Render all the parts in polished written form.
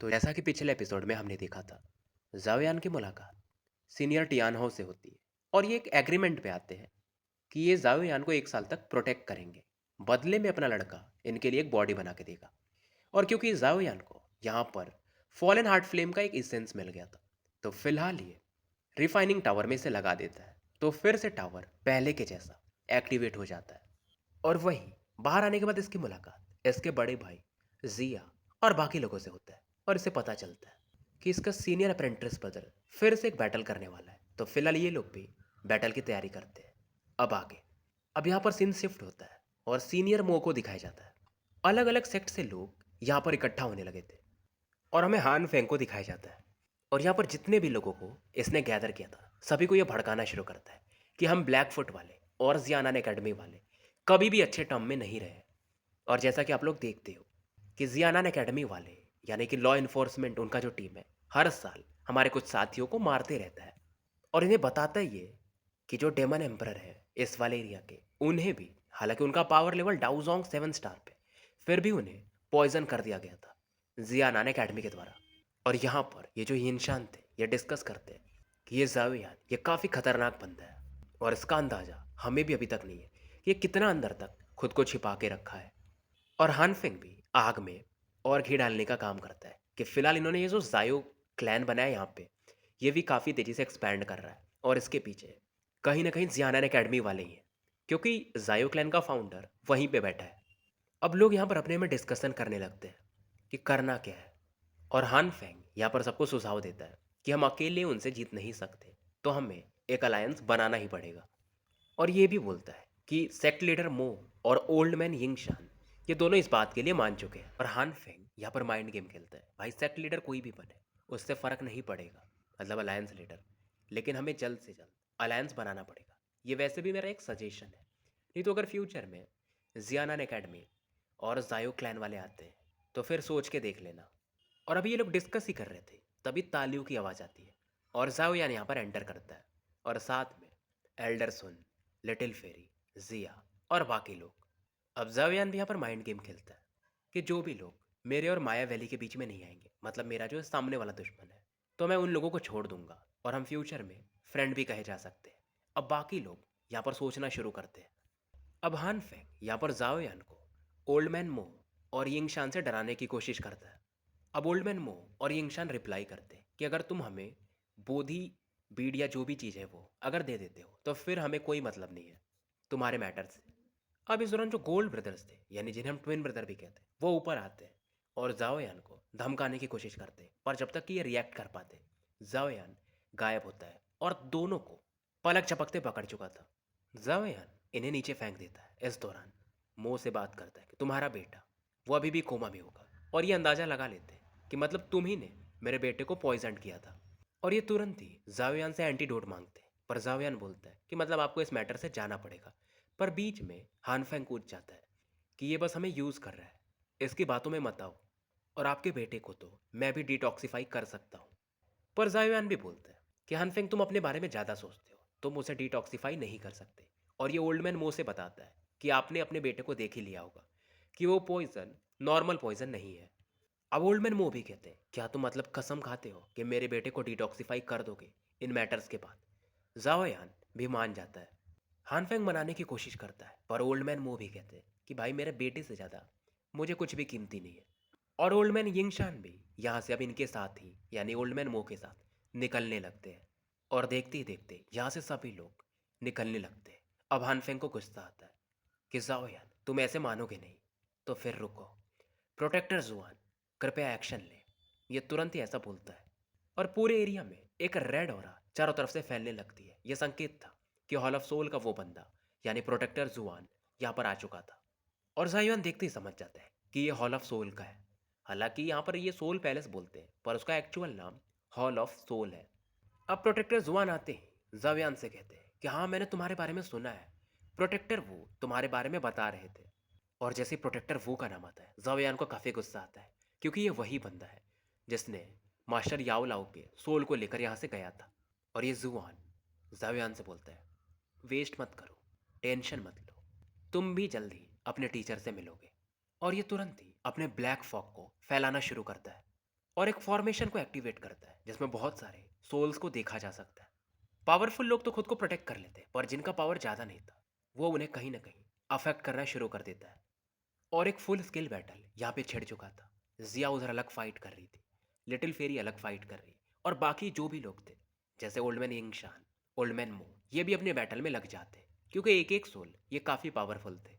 तो जैसा कि पिछले एपिसोड में हमने देखा था, जाओयान की मुलाकात सीनियर टियानहो से होती है और ये एक एग्रीमेंट पे आते हैं कि ये जाओयान को 1 साल तक प्रोटेक्ट करेंगे। बदले में अपना लड़का इनके लिए एक बॉडी बना के देगा। और क्योंकि जाओयान को यहाँ पर फॉलन हार्ट फ्लेम का एक इसेंस मिल गया था, तो फिलहाल ये रिफाइनिंग टावर में इसे लगा देता है। तो फिर से टावर पहले के जैसा एक्टिवेट हो जाता है। और वहीं बाहर आने के बाद इसकी मुलाकात इसके बड़े भाई जिया और बाकी लोगों से होता है और इसे पता चलता है कि इसका सीनियर अप्रेंटिस ब्रदर फिर से एक बैटल करने वाला है। तो फिलहाल ये लोग भी बैटल की तैयारी करते हैं। अब आगे अब यहाँ पर सीन शिफ्ट होता है और सीनियर मो को दिखाया जाता है। अलग अलग सेक्ट से लोग यहाँ पर इकट्ठा होने लगे थे और हमें हान फेंग को दिखाया जाता है। और यहाँ पर जितने भी लोगों को इसने गैदर किया था, सभी को ये भड़काना शुरू करता है कि हम ब्लैक फुट वाले और जियानान एकेडमी वाले कभी भी अच्छे टर्म में नहीं रहे। और जैसा कि आप लोग देखते हो कि जियानान एकेडमी वाले यानी कि लॉ इन्फोर्समेंट उनका जो टीम है, हर साल हमारे कुछ साथियों को मारते रहता है। और इन्हें बताता ही है कि जो डेमन एम्परर है इस वाले एरिया के, उन्हें भी, हालांकि उनका पावर लेवल डाउजोंग 7 स्टार पे, फिर भी उन्हें पॉइजन कर दिया गया था जियानान एकेडमी के द्वारा। और यहाँ पर ये जो हिनशान थे ये डिस्कस करते हैं कि ये जावियान ये काफ़ी खतरनाक बंदा है और इसका अंदाज़ा हमें भी अभी तक नहीं है कि ये कितना अंदर तक खुद को छिपा के रखा है। और हानफिंग भी आग में और घी डालने का काम करता है कि फिलहाल इन्होंने ये जो जायो क्लैन बनाया यहाँ पे, ये भी काफ़ी तेज़ी से एक्सपैंड कर रहा है और इसके पीछे कहीं ना कहीं जियानन एकेडमी वाले ही हैं, क्योंकि जायो क्लैन का फाउंडर वहीं पे बैठा है। अब लोग यहाँ पर अपने में डिस्कशन करने लगते हैं कि करना क्या है। और हान फेंग यहाँ पर सबको सुझाव देता है कि हम अकेले उनसे जीत नहीं सकते, तो हमें एक अलायंस बनाना ही पड़ेगा। और ये भी बोलता है कि सेक्ट लीडर मो और ओल्ड मैन यिंगशान ये दोनों इस बात के लिए मान चुके हैं। और हान फेंग यहाँ पर माइंड गेम खेलता है, भाई सेक्ट लीडर कोई भी बने उससे फ़र्क नहीं पड़ेगा, मतलब अलायंस लीडर, लेकिन हमें जल्द से जल्द अलायंस बनाना पड़ेगा। ये वैसे भी मेरा एक सजेशन है, नहीं तो अगर फ्यूचर में जियानान एकेडमी और जायो क्लैन वाले आते हैं तो फिर सोच के देख लेना। और अभी ये लोग डिस्कस ही कर रहे थे, तभी तालियों की आवाज़ आती है और जाओ यान यहाँ पर एंटर करता है और साथ में एल्डर सुन, लिटिल फेरी, जिया और बाकी लोग। अब जावियान भी यहाँ पर माइंड गेम खेलता है कि जो भी लोग मेरे और माया वैली के बीच में नहीं आएंगे, मतलब मेरा जो सामने वाला दुश्मन है, तो मैं उन लोगों को छोड़ दूंगा और हम फ्यूचर में फ्रेंड भी कहे जा सकते हैं। अब बाकी लोग यहाँ पर सोचना शुरू करते हैं। अब हान फेंग यहाँ पर जाओयान को ओल्ड मैन मो और यिंगशान से डराने की कोशिश करता है। अब ओल्ड मैन मो और यिंगशान रिप्लाई करते हैं कि अगर तुम हमें बोधी बीड या जो भी चीज़ है वो अगर दे देते हो तो फिर हमें कोई मतलब नहीं है तुम्हारे मैटर से। अब इस दौरान जो गोल्ड ब्रदर्स थे, यानी जिन्हें हम ट्विन ब्रदर भी कहते हैं, वो ऊपर आते हैं और जाओयान को धमकाने की कोशिश करते हैं, पर जब तक कि ये रिएक्ट कर पाते, जाओयान गायब होता है और दोनों को पलक झपकते पकड़ चुका था। जाओयान इन्हें नीचे फेंक देता है। इस दौरान मो से बात करता है कि तुम्हारा बेटा वो अभी भी कोमा में होगा, और ये अंदाज़ा लगा लेते हैं कि मतलब तुम ही ने मेरे बेटे को पॉइजन किया था। और ये तुरंत ही जाओयान से एंटीडोट मांगते हैं, पर जाओयान बोलता है कि मतलब आपको इस मैटर से जाना पड़ेगा। पर बीच में हानफेंग कूद जाता है कि ये बस हमें यूज़ कर रहा है, इसकी बातों में मत आओ, और आपके बेटे को तो मैं भी डिटॉक्सिफाई कर सकता हूँ। पर जायोयान भी बोलता है कि हानफेंग तुम अपने बारे में ज़्यादा सोचते हो, तुम उसे डिटॉक्सिफाई नहीं कर सकते। और ये ओल्ड मैन मुंह से बताता है कि आपने अपने बेटे को देख ही लिया होगा कि वो पॉइजन नॉर्मल पॉइजन नहीं है। अब ओल्ड मैन मुंह भी कहते हैं, क्या तुम मतलब कसम खाते हो कि मेरे बेटे को डिटॉक्सिफाई कर दोगे इन मैटर्स के बाद। जाओयान भी मान जाता है। हानफेंग मनाने की कोशिश करता है, पर ओल्ड मैन मुंह भी कहते हैं कि भाई मेरे बेटे से ज़्यादा मुझे कुछ भी कीमती नहीं है। और ओल्ड मैन यिंगशान भी यहाँ से अब इनके साथ ही, यानी ओल्ड मैन मो के साथ निकलने लगते हैं। और देखते ही देखते यहाँ से सभी लोग निकलने लगते हैं। अब हानफेंग को गुस्सा आता है कि जाओ यार तुम ऐसे मानोगे नहीं, तो फिर रुको, प्रोटेक्टर जुआन कृपया एक्शन ले। ये तुरंत ही ऐसा बोलता है और पूरे एरिया में एक रेड ऑरा चारों तरफ से फैलने लगती है। यह संकेत था कि हॉल ऑफ सोल का वो बंदा, यानी प्रोटेक्टर जुआन, यहाँ पर आ चुका था। और जायुआन देखते ही समझ जाता है कि ये हॉल ऑफ सोल का है। हालांकि यहाँ पर ये सोल पैलेस बोलते हैं, पर उसका एक्चुअल नाम हॉल ऑफ सोल है। अब प्रोटेक्टर जुआन आते ही जावियान से कहते हैं कि हाँ मैंने तुम्हारे बारे में सुना है, प्रोटेक्टर वो तुम्हारे बारे में बता रहे थे। और जैसे ही प्रोटेक्टर वो का नाम आता है, जावियान को काफ़ी गुस्सा आता है, क्योंकि ये वही बंदा है जिसने मास्टर याओ लाओ के सोल को लेकर यहाँ से गया था। और ये जुआन जावियान से बोलता है, वेस्ट मत करो, टेंशन मत लो, तुम भी जल्दी अपने टीचर से मिलोगे। और ये तुरंत ही अपने ब्लैक फॉग को फैलाना शुरू करता है। और एक फॉर्मेशन को एक्टिवेट करता है जिसमें बहुत सारे सोल्स को देखा जा सकता है। पावरफुल लोग तो खुद को प्रोटेक्ट कर लेते हैं, पर जिनका पावर ज़्यादा नहीं था वो उन्हें कहीं ना कहीं अफेक्ट करना शुरू कर देता है। और एक फुल स्केल बैटल यहाँ पे छिड़ चुका था। जिया उधर अलग फाइट कर रही थी, लिटिल फेरी अलग फाइट कर रही, और बाकी जो भी लोग थे जैसे ओल्डमैन यिंगशान, ओल्डमैन मो, ये भी अपने बैटल में लग जाते क्योंकि एक एक सोल ये काफ़ी पावरफुल थे।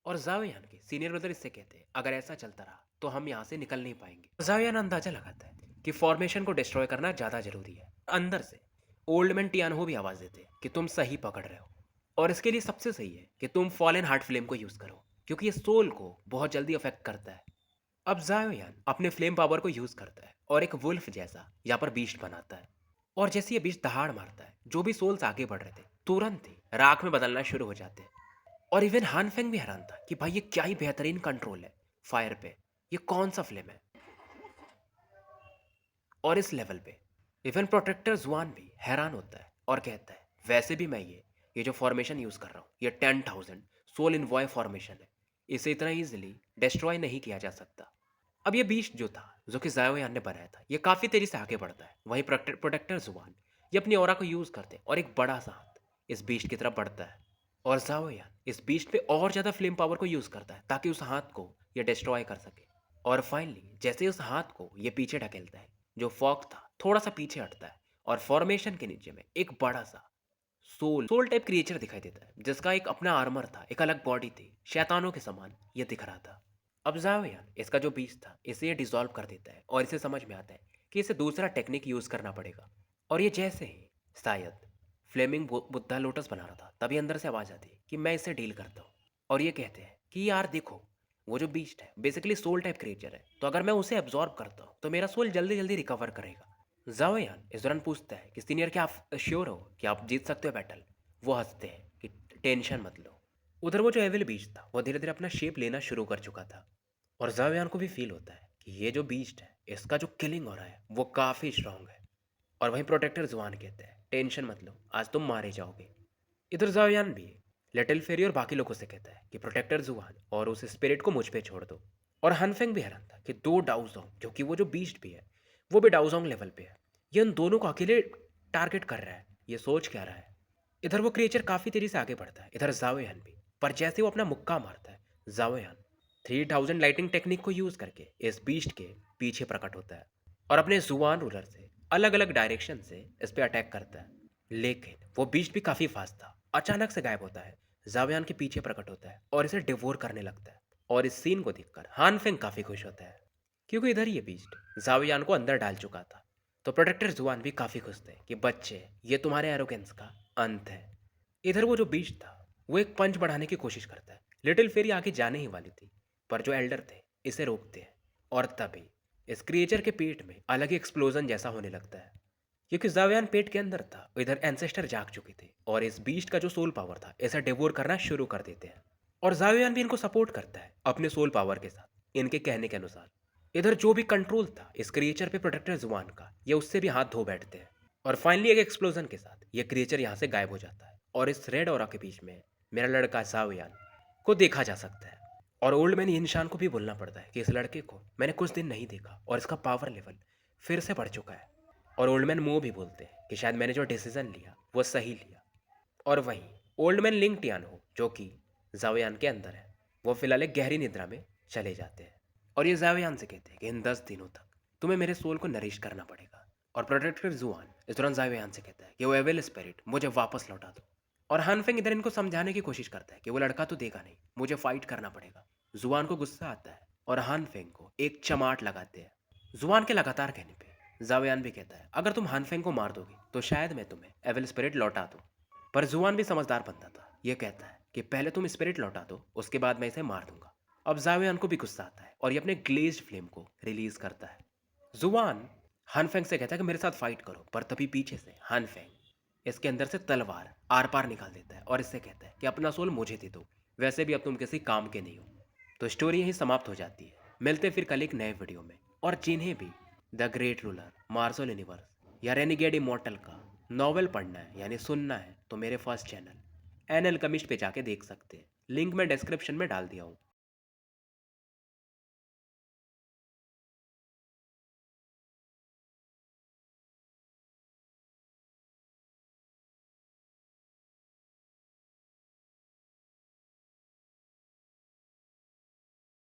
और जाओयान के सीनियर ब्रदर इससे कहते हैं अगर ऐसा चलता रहा तो हम यहाँ से निकल नहीं पाएंगे। जाओयान अंदाजा लगाता है कि फॉर्मेशन को डिस्ट्रॉय करना ज़्यादा जरूरी है। अंदर से ओल्ड मैन टियानहो भी आवाज़ देते हैं कि तुम सही पकड़ रहे हो, और इसके लिए सबसे सही है कि तुम फॉलन हार्ट फ्लेम को यूज़ करो क्योंकि ये सोल को बहुत जल्दी अफेक्ट करता है। अब जायोयान अपने फ्लेम पावर को यूज़ करता है और एक वुल्फ जैसा यहाँ पर बीस्ट बनाता है। और जैसे ये बीस्ट दहाड़ मारता है, जो भी सोल्स आगे बढ़ रहे थे तुरंत ही राख में बदलना शुरू हो जाते हैं। और इवन हानफेंग भी हैरान था कि भाई ये क्या ही बेहतरीन कंट्रोल है फायर पे, ये कौन सा फ्लेम है। और इस लेवल पे इवन प्रोटेक्टर जुआन भी हैरान होता है और कहता है वैसे भी मैं ये जो फॉर्मेशन यूज़ कर रहा हूँ ये 10,000 सोल इनवॉय फॉर्मेशन है, इसे इतना ईजिली डिस्ट्रॉय नहीं किया जा सकता। अब ये बीस्ट जो था जो कि जायोयान ने बनाया था ये काफ़ी तेजी से आगे बढ़ता है। वहीं प्रोटेक्टर जुआन ये अपनी ऑरा को यूज़ करते हैं और एक बड़ा सा हाथ इस बीस्ट की तरफ बढ़ता है। और जाओयान इस बीस्ट पे और ज़्यादा फ्लेम पावर को यूज़ करता है ताकि उस हाथ को ये डिस्ट्रॉय कर सके। और फाइनली जैसे उस हाथ को ये पीछे ढकेलता है, जो फॉग था थोड़ा सा पीछे हटता है और फॉर्मेशन के नीचे में एक बड़ा सा सोल टाइप क्रिएचर दिखाई देता है जिसका एक अपना आर्मर था, एक अलग बॉडी थी, शैतानों के समान ये दिख रहा था। अब जाओयान इसका जो बीज था इसे ये डिसॉल्व कर देता है और इसे समझ में आता है कि इसे दूसरा टेक्निक यूज़ करना पड़ेगा। और ये जैसे ही शायद फ्लेमिंग बुद्धा लोटस बना रहा था तभी अंदर से आवाज़ आती है कि मैं इससे डील करता हूँ। और ये कहते हैं कि यार देखो, वो जो बीस्ट है बेसिकली सोल टाइप क्रिएचर है, तो अगर मैं उसे एब्जॉर्ब करता हूँ तो मेरा सोल जल्दी जल्दी रिकवर करेगा। जाओयान इस दौरान पूछता है कि सीनियर क्या आप श्योर हो कि आप जीत सकते हो बैटल। वो हंसते हैं कि टेंशन मत लो। उधर वो जो एविल बीस्ट था वो धीरे धीरे अपना शेप लेना शुरू कर चुका था। और जाओयान को भी फील होता है कि ये जो बीस्ट है इसका जो किलिंग हो रहा है वो काफ़ी स्ट्रांग है। और वहीं प्रोटेक्टर जुआन कहते हैं टेंशन मत लो, आज तुम मारे जाओगे। इधर जाओयान भी लिटिल फेरी और बाकी लोगों से कहता है कि प्रोटेक्टर जुआन और उस स्पिरिट को मुझ पे छोड़ दो। और हनफेंग भी हैरान था कि दो डाउजोंग जो कि वो जो बीस्ट भी है वो भी डाउजोंग लेवल पे है, ये उन दोनों को अकेले टारगेट कर रहा है, ये सोच क्या रहा है। इधर वो क्रिएचर काफ़ी तेजी से आगे बढ़ता है, इधर जाओयान भी। पर जैसे वो अपना मुक्का मारता है, जाओयान 3000 लाइटिंग टेक्निक को यूज़ करके इस बीस्ट के पीछे प्रकट होता है और अपने जुआन रूलर से अलग अलग डायरेक्शन से इस पे अटैक करता है। लेकिन वो बीस्ट भी काफ़ी फास्ट था, अचानक से गायब होता है, जावयान के पीछे प्रकट होता है और इसे डिवोर करने लगता है। और इस सीन को देखकर हानफेंग काफ़ी खुश होता है क्योंकि इधर ये बीस्ट जावयान को अंदर डाल चुका था। तो प्रोटेक्टर जुआन भी काफ़ी खुश थे कि बच्चे ये तुम्हारे एरोगेंस का अंत है। इधर वो जो बीस्ट था वो एक पंच बढ़ाने की कोशिश करता है, लिटिल फेरी आगे जाने ही वाली थी पर जो एल्डर थे इसे रोकते हैं। और तभी इस क्रिएचर के पेट में अलग ही एक्सप्लोजन जैसा होने लगता है क्योंकि जावयान पेट के अंदर था, इधर एंसेस्टर जाग चुके थे और इस बीस्ट का जो सोल पावर था इसे डिवोर करना शुरू कर देते हैं। और जावयान भी इनको सपोर्ट करता है अपने सोल पावर के साथ, इनके कहने के अनुसार। इधर जो भी कंट्रोल था इस क्रिएचर पे प्रोटेक्टर जुआन का, ये उससे भी हाथ धो बैठते हैं। और फाइनली एक एक्सप्लोजन के साथ ये क्रिएचर यहाँ से गायब हो जाता है और इस रेड ऑरा के बीच में मेरा लड़का जावयान को देखा जा सकता है। और ओल्ड मैन इंसान को भी बोलना पड़ता है कि इस लड़के को मैंने कुछ दिन नहीं देखा और इसका पावर लेवल फिर से बढ़ चुका है। और ओल्ड मैन मो भी बोलते हैं कि शायद मैंने जो डिसीजन लिया वो सही लिया। और वहीं ओल्ड मैन लिंग टियान हो जो कि जावयान के अंदर है, वो फिलहाल एक गहरी निद्रा में चले जाते हैं। और ये जावयान से कहते हैं कि इन 10 दिनों तक तुम्हें मेरे सोल को नरिश करना पड़ेगा। और प्रोटेक्टर जुआन इस दौरान जावयान से कहता है कि वो एविल स्पिरिट मुझे वापस लौटा दो। और हानफेंग इधर इनको समझाने की कोशिश करता है कि वो लड़का तो देगा नहीं, मुझे फाइट करना पड़ेगा। जुआन को गुस्सा आता है और हानफेंग को एक चमाट लगाते हैं। जुआन के लगातार कहने पे जावयान भी कहता है अगर तुम हानफेंग को मार दोगे तो शायद मैं तुम्हें एविल स्पिरिट लौटा दूं। पर जुआन भी समझदार बनता था, ये कहता है कि पहले तुम स्पिरिट लौटा दो, उसके बाद मैं इसे मार दूंगा। अब जावयान को भी गुस्सा आता है और ये अपने ग्लेज्ड फ्लेम को रिलीज करता है। जुआन हानफेंग से कहता है कि मेरे साथ फाइट करो, पर तभी पीछे से हानफेंग इसके अंदर से तलवार आर पार निकाल देता है और इससे कहता है कि अपना सोल मुझे दे दो, वैसे भी अब तुम किसी काम के नहीं हो। तो स्टोरी यहीं समाप्त हो जाती है। मिलते फिर कल एक नए वीडियो में। और जिन्हें भी the great ruler, martial universe या रेनिगेड इमॉर्टल का नॉवेल पढ़ना है यानी सुनना है तो मेरे फर्स्ट चैनल एन अल्केमिस्ट पे जाके देख सकते हैं, लिंक मैं डिस्क्रिप्शन में डाल दिया हूँ।